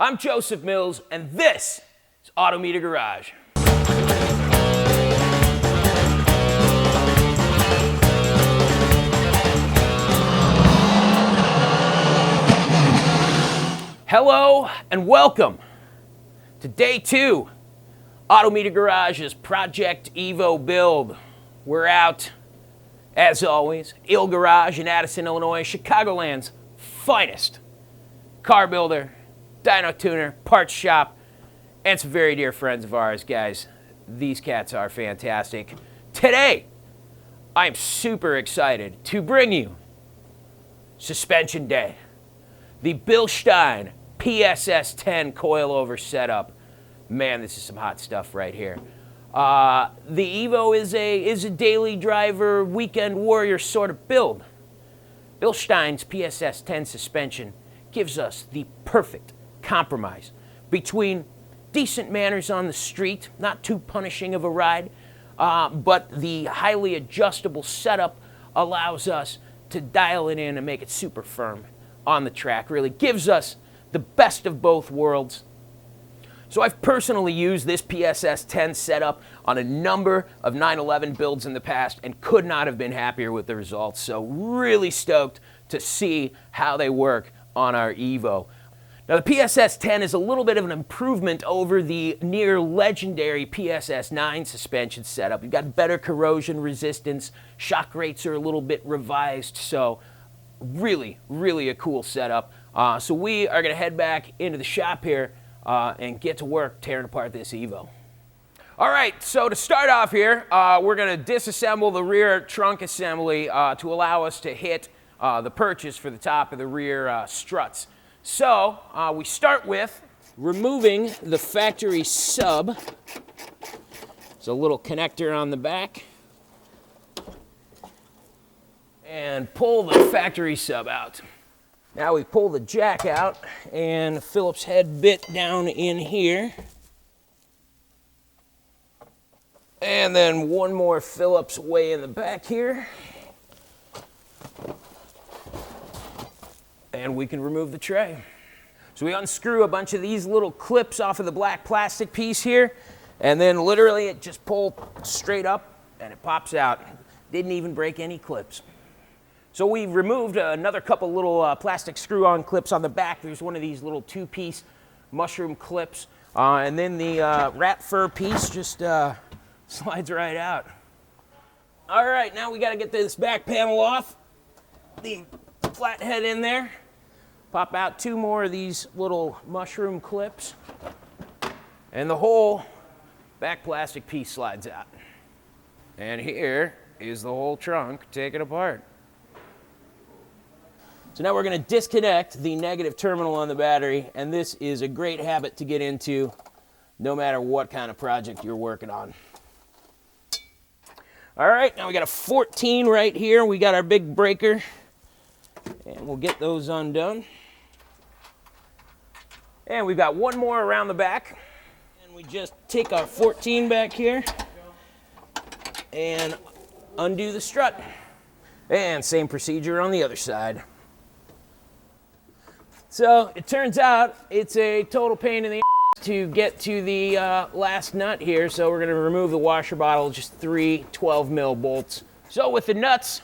I'm Joseph Mills, and this is AutoMeter Garage. Hello and welcome to day 2, AutoMeter Garage's Project Evo build. We're out, as always, Il Garage in Addison, Illinois, Chicagoland's finest car builder, dyno tuner, parts shop, and some very dear friends of ours, guys. These cats are fantastic. Today, I'm super excited to bring you Suspension Day, the Bilstein PSS10 Coilover setup. Man, this is some hot stuff right here. The Evo is a daily driver, weekend warrior sort of build. Bilstein's PSS10 suspension gives us the perfect compromise between decent manners on the street, not too punishing of a ride, but the highly adjustable setup allows us to dial it in and make it super firm on the track. Really gives us the best of both worlds. So I've personally used this PSS10 setup on a number of 911 builds in the past and could not have been happier with the results. So really stoked to see how they work on our Evo. Now the PSS10 is a little bit of an improvement over the near legendary PSS9 suspension setup. You've got better corrosion resistance, shock rates are a little bit revised, so really a cool setup. So we are going to head back into the shop here and get to work tearing apart this Evo. All right, so to start off here, we're going to disassemble the rear trunk assembly to allow us to hit the purchase for the top of the rear struts. So we start with removing the factory sub. It's a little connector on the back. And pull the factory sub out. Now we pull the jack out and the Phillips head bit down in here. And then one more Phillips way in the back here. And we can remove the tray. So we unscrew a bunch of these little clips off of the black plastic piece here, and then literally it just pulls straight up and it pops out. Didn't even break any clips. So we removed another couple little plastic screw-on clips on the back. There's one of these little 2-piece mushroom clips, and then the rat fur piece just slides right out. All right, now we got to get this back panel off. The flat head in there. Pop out 2 more of these little mushroom clips, and the whole back plastic piece slides out. And here is the whole trunk taken apart. So now we're going to disconnect the negative terminal on the battery, and this is a great habit to get into no matter what kind of project you're working on. All right, now we got a 14 right here. We got our big breaker, and we'll get those undone. And we've got one more around the back, and we just take our 14 back here and undo the strut. And same procedure on the other side. So it turns out it's a total pain in the ass to get to the last nut here, so we're going to remove the washer bottle, just 3 12mm bolts. So with the nuts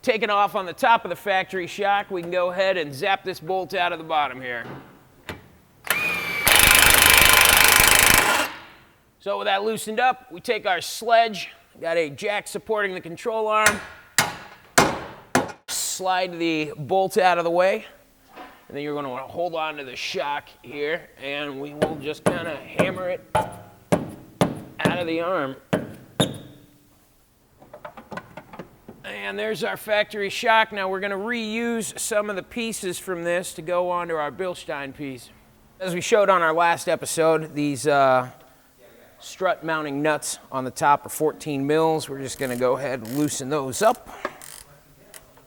taken off on the top of the factory shock, we can go ahead and zap this bolt out of the bottom here. So with that loosened up, we take our sledge, got a jack supporting the control arm, slide the bolt out of the way, and then you're going to want to hold on to the shock here, and we will just kind of hammer it out of the arm. And there's our factory shock. Now we're going to reuse some of the pieces from this to go onto our Bilstein piece. As we showed on our last episode, these strut mounting nuts on the top are 14 mils. We're just going to go ahead and loosen those up.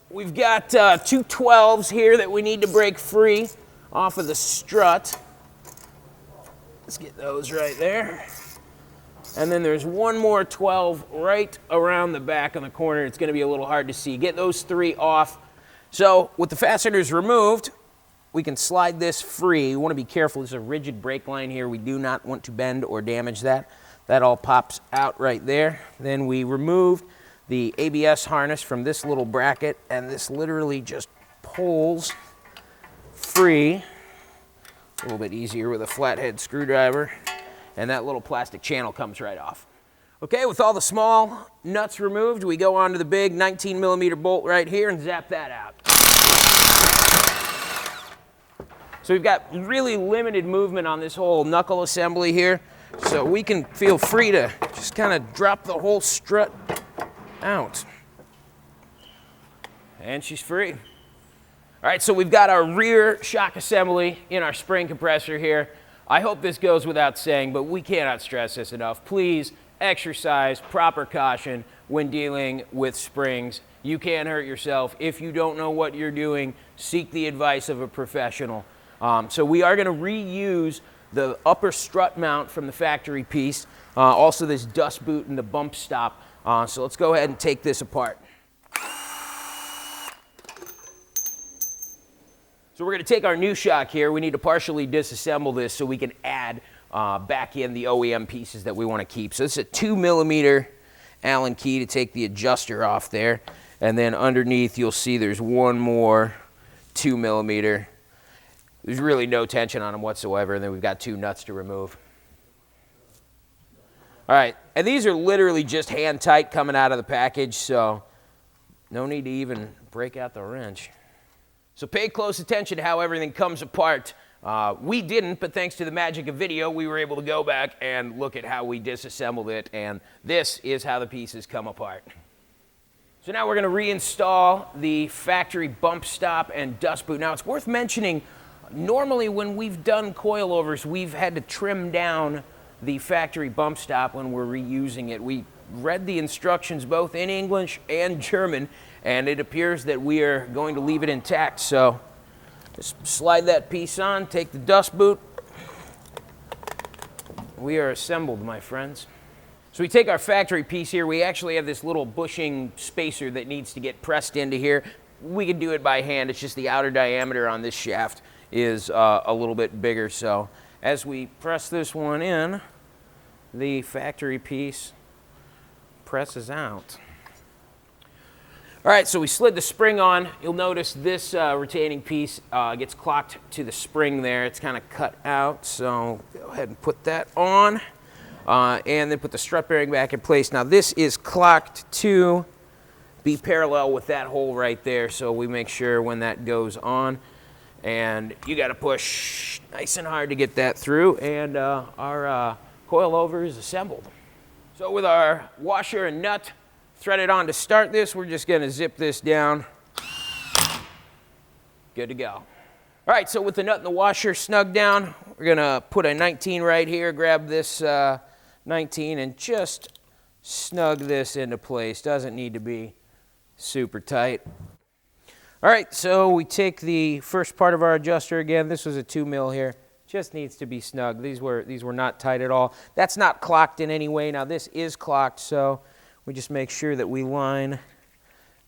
We've got 2 12s here that we need to break free off of the strut. Let's get those right there. And then there's one more 12 right around the back on the corner. It's going to be a little hard to see. Get those 3 off. So with the fasteners removed, we can slide this free. We want to be careful. There's a rigid brake line here. We do not want to bend or damage that. That all pops out right there. Then we remove the ABS harness from this little bracket, and this literally just pulls free. A little bit easier with a flathead screwdriver, and that little plastic channel comes right off. Okay, with all the small nuts removed, we go on to the big 19mm bolt right here and zap that out. So we've got really limited movement on this whole knuckle assembly here, so we can feel free to just kind of drop the whole strut out. And she's free. All right, so we've got our rear shock assembly in our spring compressor here. I hope this goes without saying, but we cannot stress this enough. Please exercise proper caution when dealing with springs. You can hurt yourself. If you don't know what you're doing, seek the advice of a professional. So we are going to reuse the upper strut mount from the factory piece, also this dust boot and the bump stop. So let's go ahead and take this apart. So we're going to take our new shock here. We need to partially disassemble this so we can add back in the OEM pieces that we want to keep. So this is a 2mm Allen key to take the adjuster off there. And then underneath you'll see there's one more 2mm. There's really no tension on them whatsoever, and then we've got 2 nuts to remove. All right, and these are literally just hand tight coming out of the package, so no need to even break out the wrench. So pay close attention to how everything comes apart. We didn't, but thanks to the magic of video, we were able to go back and look at how we disassembled it, and this is how the pieces come apart. So now we're going to reinstall the factory bump stop and dust boot. Now it's worth mentioning, normally when we've done coilovers, we've had to trim down the factory bump stop when we're reusing it. We read the instructions both in English and German, and it appears that we are going to leave it intact. So just slide that piece on, take the dust boot. We are assembled, my friends. So we take our factory piece here. We actually have this little bushing spacer that needs to get pressed into here. We can do it by hand. It's just the outer diameter on this shaft is a little bit bigger. So as we press this one in, the factory piece presses out. All right, so we slid the spring on. You'll notice this retaining piece gets clocked to the spring there. It's kind of cut out, so go ahead and put that on. And then put the strut bearing back in place. Now this is clocked to be parallel with that hole right there, so we make sure when that goes on. And you got to push nice and hard to get that through, and our coilover is assembled. So with our washer and nut threaded on to start this, we're just going to zip this down. Good to go. All right, so with the nut and the washer snug down, we're going to put a 19 right here, grab this 19 and just snug this into place. Doesn't need to be super tight. All right, so we take the first part of our adjuster again. This was a 2mm here. Just needs to be snug. These were not tight at all. That's not clocked in any way. Now this is clocked, so we just make sure that we line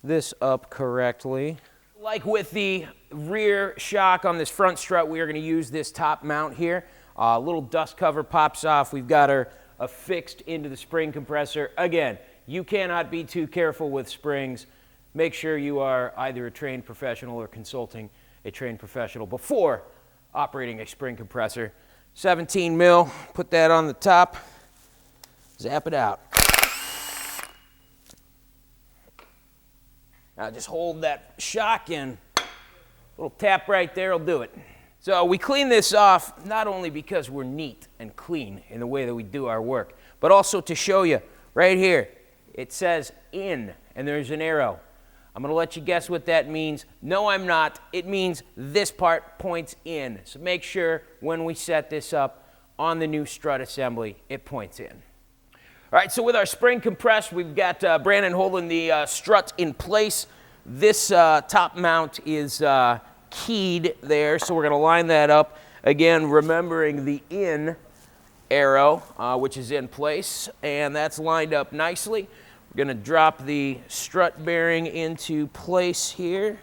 this up correctly. Like with the rear shock on this front strut, we are going to use this top mount here. A little dust cover pops off. We've got her affixed into the spring compressor. Again, you cannot be too careful with springs. Make sure you are either a trained professional or consulting a trained professional before operating a spring compressor. 17mm, put that on the top, zap it out. Now just hold that shock in. A little tap right there will do it. So we clean this off not only because we're neat and clean in the way that we do our work, but also to show you right here, it says in, and there's an arrow. I'm going to let you guess what that means. No, I'm not. It means this part points in. So make sure when we set this up on the new strut assembly, it points in. All right, so with our spring compressed, we've got Brandon holding the strut in place. This top mount is keyed there, so we're going to line that up. Again, remembering the in arrow, which is in place, and that's lined up nicely. We're going to drop the strut bearing into place here,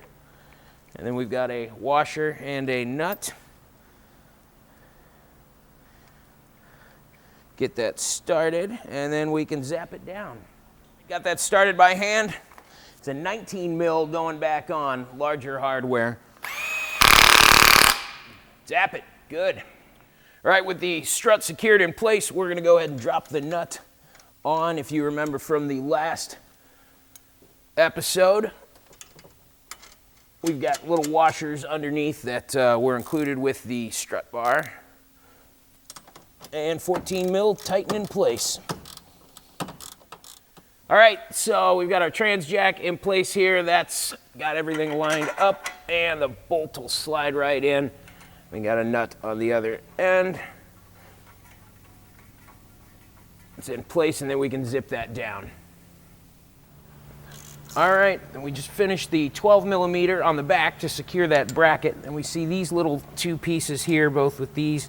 And then we've got a washer and a nut. Get that started, and then we can zap it down. Got that started by hand. It's a 19 mil going back on, larger hardware. Zap it, good. All right, with the strut secured in place, we're gonna go ahead and drop the nut on. If you remember from the last episode, we've got little washers underneath that were included with the strut bar. And 14 mil tighten in place. All right, so we've got our trans jack in place here. That's got everything lined up, and the bolt will slide right in. We got a nut on the other end. It's in place, and then we can zip that down. All right, and we just finished the 12 millimeter on the back to secure that bracket, and we see these little two pieces here, both with these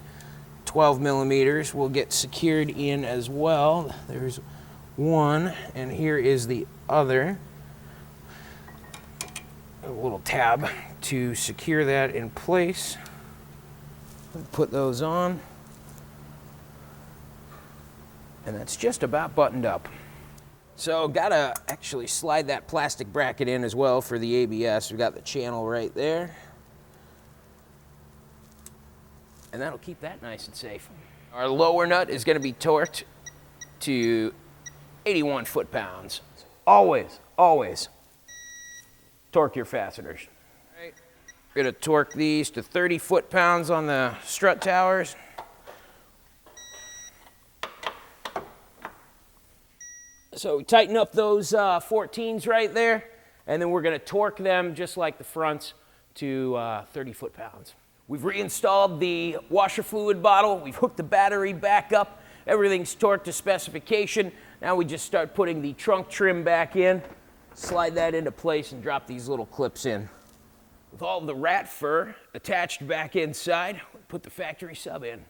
12 millimeters will get secured in as well. There's one, and here is the other. A little tab to secure that in place. Put those on. And that's just about buttoned up. So gotta actually slide that plastic bracket in as well for the ABS. We've got the channel right there. And that'll keep that nice and safe. Our lower nut is gonna be torqued to 81 foot-pounds. Always, always torque your fasteners. All right. We're gonna torque these to 30 foot-pounds on the strut towers. So we tighten up those 14s right there, and then we're gonna torque them just like the fronts to 30 foot-pounds. We've reinstalled the washer fluid bottle. We've hooked the battery back up. Everything's torqued to specification. Now we just start putting the trunk trim back in, slide that into place, and drop these little clips in. With all the rat fur attached back inside, we put the factory sub in.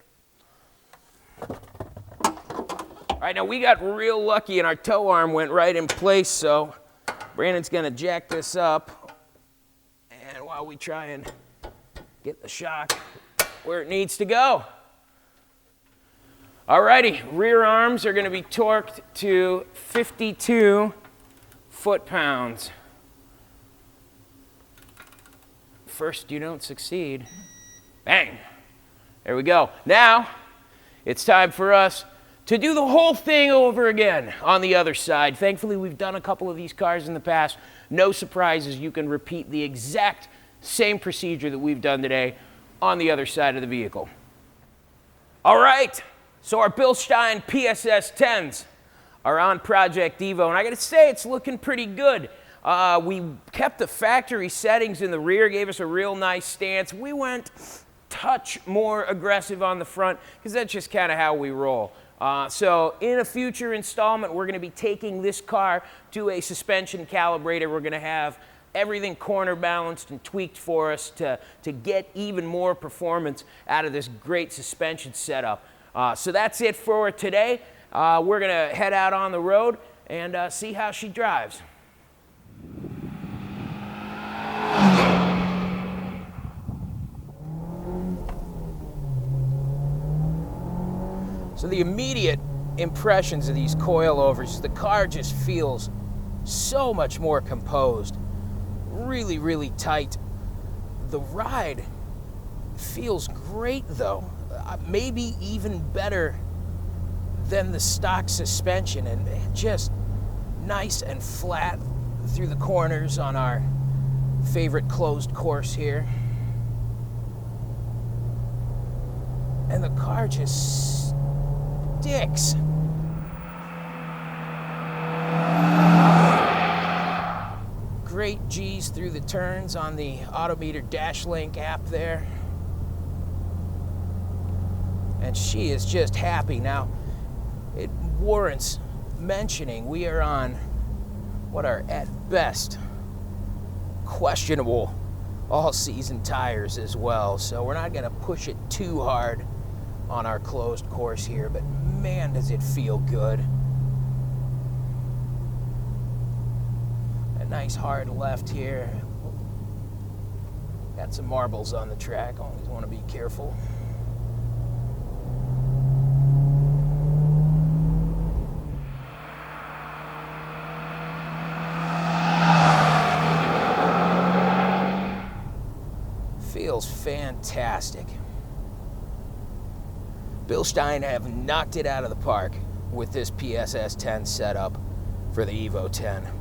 All right, now we got real lucky and our tow arm went right in place, so Brandon's gonna jack this up. And while we try and get the shock where it needs to go. Alrighty, rear arms are gonna be torqued to 52 foot-pounds. First you don't succeed. Bang, there we go. Now, it's time for us to do the whole thing over again on the other side. Thankfully, we've done a couple of these cars in the past. No surprises, you can repeat the exact same procedure that we've done today on the other side of the vehicle. All right, so our Bilstein PSS10s are on Project Evo, and I gotta say, it's looking pretty good. We kept the factory settings in the rear, gave us a real nice stance. We went touch more aggressive on the front, because that's just kind of how we roll. So in a future installment, we're gonna be taking this car to a suspension calibrator. We're gonna have everything corner balanced and tweaked for us to get even more performance out of this great suspension setup. So that's it for today. We're gonna head out on the road and see how she drives. So the immediate impressions of these coilovers, the car just feels so much more composed. Really, really tight. The ride feels great though. Maybe even better than the stock suspension, and just nice and flat through the corners on our favorite closed course here. And the car just sticks. Great G's through the turns on the AutoMeter Dash Link app there. And she is just happy. Now, it warrants mentioning we are on what are at best questionable all-season tires as well. So we're not gonna push it too hard on our closed course here, but man, does it feel good. A nice hard left here. Got some marbles on the track, always want to be careful. Feels fantastic. Bilstein have knocked it out of the park with this PSS10 setup for the Evo 10.